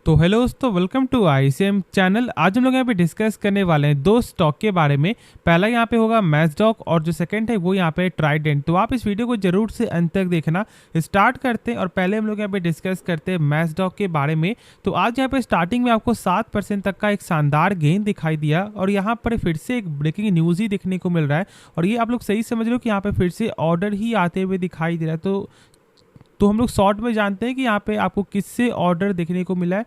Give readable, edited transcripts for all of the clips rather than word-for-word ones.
तो हेलो दोस्तों, welcome to ICM channel. आज हम लोग यहाँ पे डिस्कस करने वाले हैं दो स्टॉक के बारे में। पहला यहाँ पे होगा मैजडॉक और जो सेकंड है वो यहाँ पे ट्राइडेंट। तो आप इस वीडियो को जरूर से अंत तक देखना। स्टार्ट करते हैं और पहले हम लोग यहाँ पे डिस्कस करते हैं मैजडॉक के बारे में। तो आज यहाँ पे स्टार्टिंग में आपको 7% तक का एक शानदार गेन दिखाई दिया और यहाँ पर फिर से एक ब्रेकिंग न्यूज़ ही देखने को मिल रहा है। और ये आप लोग सही समझ लो कि यहाँ पे फिर से ऑर्डर ही आते हुए दिखाई दे रहा है। तो हम लोग शॉर्ट में जानते हैं कि यहाँ पे आपको किससे ऑर्डर देखने को मिला है।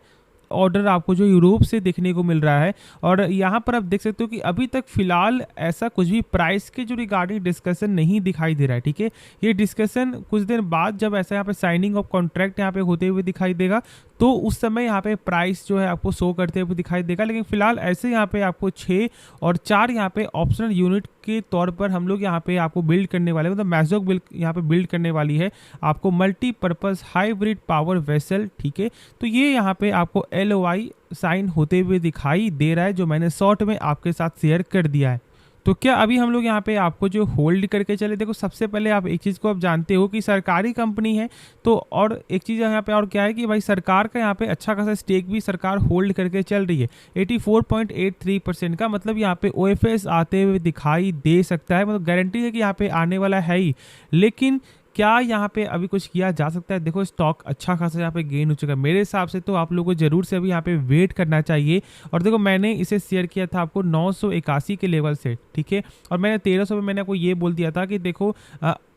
ऑर्डर आपको जो यूरोप से देखने को मिल रहा है। और यहाँ पर आप देख सकते हो कि अभी तक फिलहाल ऐसा कुछ भी प्राइस के जो रिगार्डिंग डिस्कशन नहीं दिखाई दे रहा है। ठीक है, ये डिस्कशन कुछ दिन बाद जब ऐसा यहाँ पे साइनिंग ऑफ कॉन्ट्रैक्ट यहाँ पे होते हुए दिखाई देगा तो उस समय यहाँ पे प्राइस जो है आपको शो करते हुए दिखाई देगा। लेकिन फिलहाल ऐसे यहाँ पे आपको 6 और 4 यहाँ पे ऑप्शनल यूनिट के तौर पर हम लोग यहाँ पे आपको बिल्ड करने वाले, मतलब मैजडॉक बिल्ड यहाँ पे बिल्ड करने वाली है आपको मल्टीपर्पज हाइब्रिड पावर वेसल। ठीक है, तो ये यहाँ पे आपको LOI साइन होते हुए दिखाई दे रहा है, जो मैंने शॉर्ट में आपके साथ शेयर कर दिया है। तो क्या अभी हम लोग यहाँ पे आपको जो होल्ड करके चले, देखो सबसे पहले आप एक चीज़ को आप जानते हो कि सरकारी कंपनी है। तो और एक चीज़ यहाँ पे और क्या है कि भाई सरकार का यहाँ पे अच्छा खासा स्टेक भी सरकार होल्ड करके चल रही है 84.83% का। मतलब यहाँ पे OFS आते हुए दिखाई दे सकता है, मतलब गारंटी है कि यहाँ पे आने वाला है ही। लेकिन क्या यहाँ पे अभी कुछ किया जा सकता है? देखो स्टॉक अच्छा खासा यहाँ पे गेन हो चुका है मेरे हिसाब से। तो आप लोगों को जरूर से अभी यहाँ पे वेट करना चाहिए। और देखो मैंने इसे शेयर किया था आपको 981 के लेवल से। ठीक है, और मैंने 1300 में मैंने आपको ये बोल दिया था कि देखो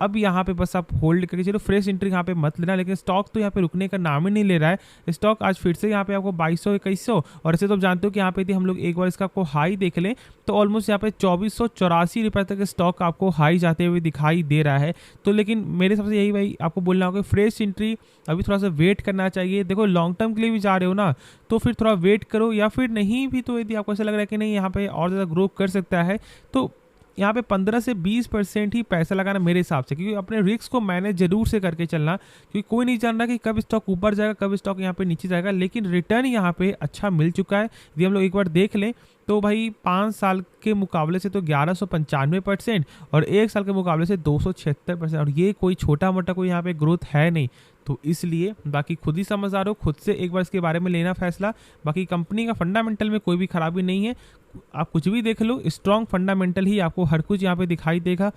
अब यहाँ पे बस आप होल्ड करके चलो, फ्रेश एंट्री यहाँ पे मत लेना। लेकिन स्टॉक तो यहाँ पे रुकने का नाम ही नहीं ले रहा है। स्टॉक आज फिर से यहाँ पे आपको 2200-2100, और ऐसे तो आप जानते हो कि यहाँ पे थी हम लोग एक बार इसका आपको हाई देख लें तो ऑलमोस्ट यहाँ पे 2484 रुपये तक स्टॉक आपको हाई जाते हुए दिखाई दे रहा है। तो लेकिन मेरे हिसाब से यही भाई आपको बोलना होगा, फ्रेश एंट्री अभी थोड़ा सा वेट करना चाहिए। देखो लॉन्ग टर्म के लिए भी जा रहे हो ना, तो फिर थोड़ा वेट करो, या फिर नहीं भी तो यदि आपको ऐसा लग रहा है कि नहीं यहाँ पे और ज़्यादा ग्रो कर सकता है तो यहाँ पे 15 से 20% ही पैसा लगाना मेरे हिसाब से। क्योंकि अपने रिस्क को मैनेज जरूर से करके चलना, क्योंकि कोई नहीं जान रहा कि कब स्टॉक ऊपर जाएगा कब स्टॉक यहाँ पे नीचे जाएगा। लेकिन रिटर्न यहाँ पे अच्छा मिल चुका है। यदि हम लोग एक बार देख लें तो भाई 5 साल के मुकाबले से तो 1195% और 1 साल के मुकाबले से 276%। और ये कोई छोटा मोटा कोई यहाँ पे ग्रोथ है नहीं। तो इसलिए बाकी खुद ही समझदार हो, खुद से एक बार इसके बारे में लेना फैसला। बाकी कंपनी का फंडामेंटल में कोई भी खराबी नहीं है। आप कुछ भी देख लो, स्ट्रॉन्ग फंडामेंटल ही आपको हर कुछ यहाँ पे दिखाई देगा।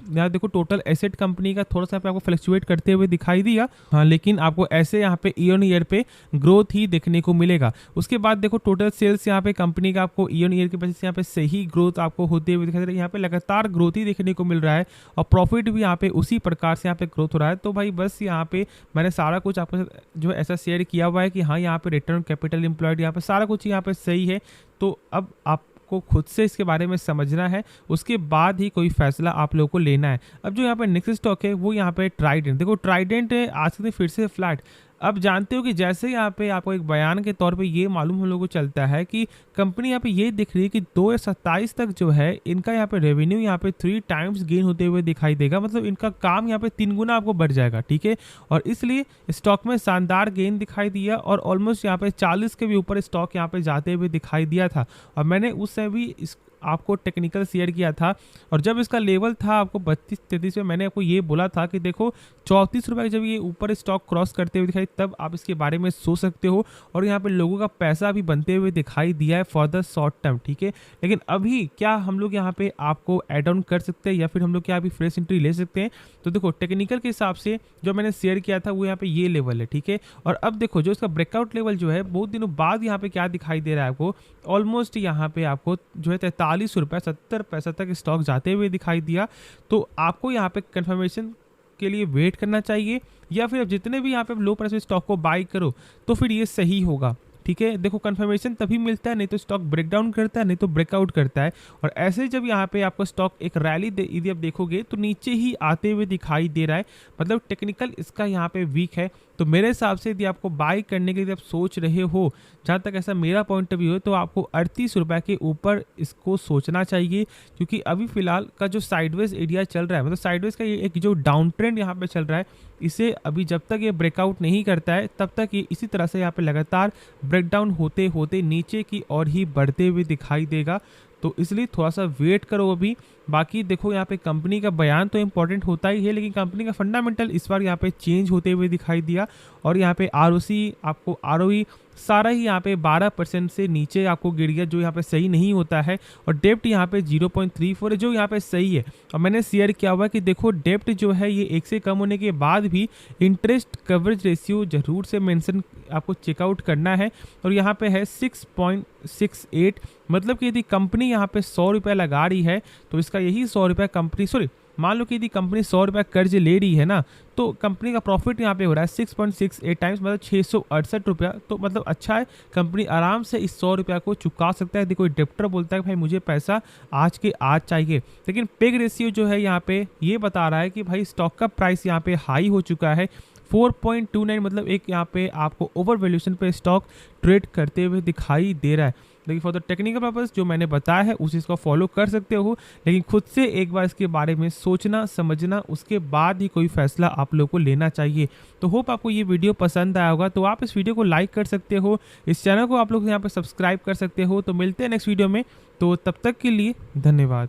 यहाँ देखो टोटल एसेट कंपनी का थोड़ा सा पे आपको फ्लक्चुएट करते हुए दिखाई दिया, हाँ, लेकिन आपको ऐसे यहाँ पे ईयर ऑन ईयर पे ग्रोथ ही देखने को मिलेगा। उसके बाद देखो टोटल सेल्स यहाँ पे कंपनी का आपको ईयर ऑन ईयर के बेसिस से यहाँ पे सही ग्रोथ आपको होते हुए दिखाई दे रहा है। यहाँ पे लगातार ग्रोथ ही देखने को मिल रहा है और प्रॉफिट भी यहाँ पे उसी प्रकार से यहाँ पे ग्रोथ हो रहा है। तो भाई बस यहाँ पे मैंने सारा कुछ आपको जो ऐसा शेयर किया हुआ है कि हाँ यहाँ पे रिटर्न कैपिटल एम्प्लॉयड यहाँ पे सारा कुछ यहाँ पे सही है। तो अब आप को खुद से इसके बारे में समझना है, उसके बाद ही कोई फैसला आप लोगों को लेना है। अब जो यहाँ पे नेक्स्ट स्टॉक है वो यहाँ पे ट्राइडेंट। देखो ट्राइडेंट आज के दिन फिर से फ्लैट। अब जानते हो कि जैसे यहाँ पे आपको एक बयान के तौर पे ये मालूम हम लोगों को चलता है कि कंपनी यहाँ पे ये दिख रही है कि 2027 तक जो है इनका यहाँ पे रेवेन्यू यहाँ पे 3 टाइम्स गेन होते हुए दिखाई देगा। मतलब इनका काम यहाँ पे 3 गुना आपको बढ़ जाएगा। ठीक है, और इसलिए स्टॉक में शानदार गेन दिखाई दिया और ऑलमोस्ट यहाँ पे 40 के भी ऊपर स्टॉक यहाँ पे जाते हुए दिखाई दिया था। और मैंने उस समय भी आपको टेक्निकल शेयर किया था, और जब इसका लेवल था आपको 32-33 में मैंने आपको ये बोला था कि देखो 34 रुपये जब ये ऊपर स्टॉक क्रॉस करते हुए दिखाई तब आप इसके बारे में सोच सकते हो। और यहाँ पे लोगों का पैसा भी बनते हुए दिखाई दिया है फॉर द शॉर्ट टर्म। ठीक है, लेकिन अभी क्या हम लोग यहाँ पे आपको एड ऑन कर सकते हैं या फिर हम लोग क्या अभी फ्रेश एंट्री ले सकते हैं? तो देखो टेक्निकल के हिसाब से जो मैंने शेयर किया था वो यहाँ पे ये लेवल है। ठीक है, और अब देखो जो इसका ब्रेकआउट लेवल जो है बहुत दिनों बाद यहाँ पे क्या दिखाई दे रहा है आपको, ऑलमोस्ट यहाँ पे आपको जो है 43 रुपये 70 पैसा तक स्टॉक जाते हुए दिखाई दिया। तो आपको यहाँ पे कंफर्मेशन के लिए वेट करना चाहिए, या फिर अब जितने भी यहाँ पे लो प्राइस में स्टॉक को बाई करो तो फिर ये सही होगा। ठीक है, देखो कंफर्मेशन तभी मिलता है, नहीं तो स्टॉक ब्रेकडाउन करता है, नहीं तो ब्रेकआउट करता है। और ऐसे जब यहाँ पे आपको स्टॉक एक रैली यदि आप देखोगे तो नीचे ही आते हुए दिखाई दे रहा है, मतलब टेक्निकल इसका यहाँ पे वीक है। तो मेरे हिसाब से यदि आपको बाई करने के लिए आप सोच रहे हो, जहाँ तक ऐसा मेरा पॉइंट ऑफ व्यू है, तो आपको 38 रुपये के ऊपर इसको सोचना चाहिए। क्योंकि अभी फिलहाल का जो साइडवेज एरिया चल रहा है, मतलब साइडवेज का ये एक जो डाउन ट्रेंड यहाँ पे चल रहा है, इसे अभी जब तक ये ब्रेकआउट नहीं करता है तब तक ये इसी तरह से यहाँ पे लगातार ब्रेकडाउन होते होते नीचे की ओर ही बढ़ते हुए दिखाई देगा। तो इसलिए थोड़ा सा वेट करो अभी। बाकी देखो यहाँ पे कंपनी का बयान तो इंपॉर्टेंट होता ही है, लेकिन कंपनी का फंडामेंटल इस बार यहाँ पे चेंज होते हुए दिखाई दिया। और यहाँ पे आरओसी आपको आरओई सारा ही यहाँ पे 12% से नीचे आपको गिर गया, जो यहाँ पे सही नहीं होता है। और डेप्ट यहाँ पे 0.34 है, जो यहाँ पे सही है। और मैंने शेयर किया हुआ है कि देखो डेप्ट जो है ये 1 से कम होने के बाद भी इंटरेस्ट कवरेज रेशियो जरूर से मेंशन आपको चेकआउट करना है। और यहाँ पे है 6.68, मतलब कि यदि कंपनी यहाँ पे 100 रुपये लगा रही है तो इसका यही 100 रुपये कंपनी मान लो कि यदि कंपनी 100 रुपये कर्ज ले रही है ना, तो कंपनी का प्रॉफिट यहाँ पे हो रहा है 6.68 टाइम्स, मतलब 668 रुपया। तो मतलब अच्छा है, कंपनी आराम से इस 100 रुपया को चुका सकता है। यदि कोई डेप्टर बोलता है भाई मुझे पैसा आज के आज चाहिए, लेकिन पेग रेशियो जो है यहाँ पे ये बता रहा है कि भाई स्टॉक का प्राइस यहाँ पे हाई हो चुका है 4.29, मतलब एक यहाँ पे आपको ओवर वैल्यूएशन पे स्टॉक ट्रेड करते हुए दिखाई दे रहा है। लेकिन फॉर द टेक्निकल पर्पस जो मैंने बताया है उस चीज़ को फॉलो कर सकते हो, लेकिन खुद से एक बार इसके बारे में सोचना समझना, उसके बाद ही कोई फैसला आप लोग को लेना चाहिए। तो होप आपको ये वीडियो पसंद आया होगा, तो आप इस वीडियो को लाइक कर सकते हो, इस चैनल को आप लोग यहाँ पर सब्सक्राइब कर सकते हो। तो मिलते हैं नेक्स्ट वीडियो में, तो तब तक के लिए धन्यवाद।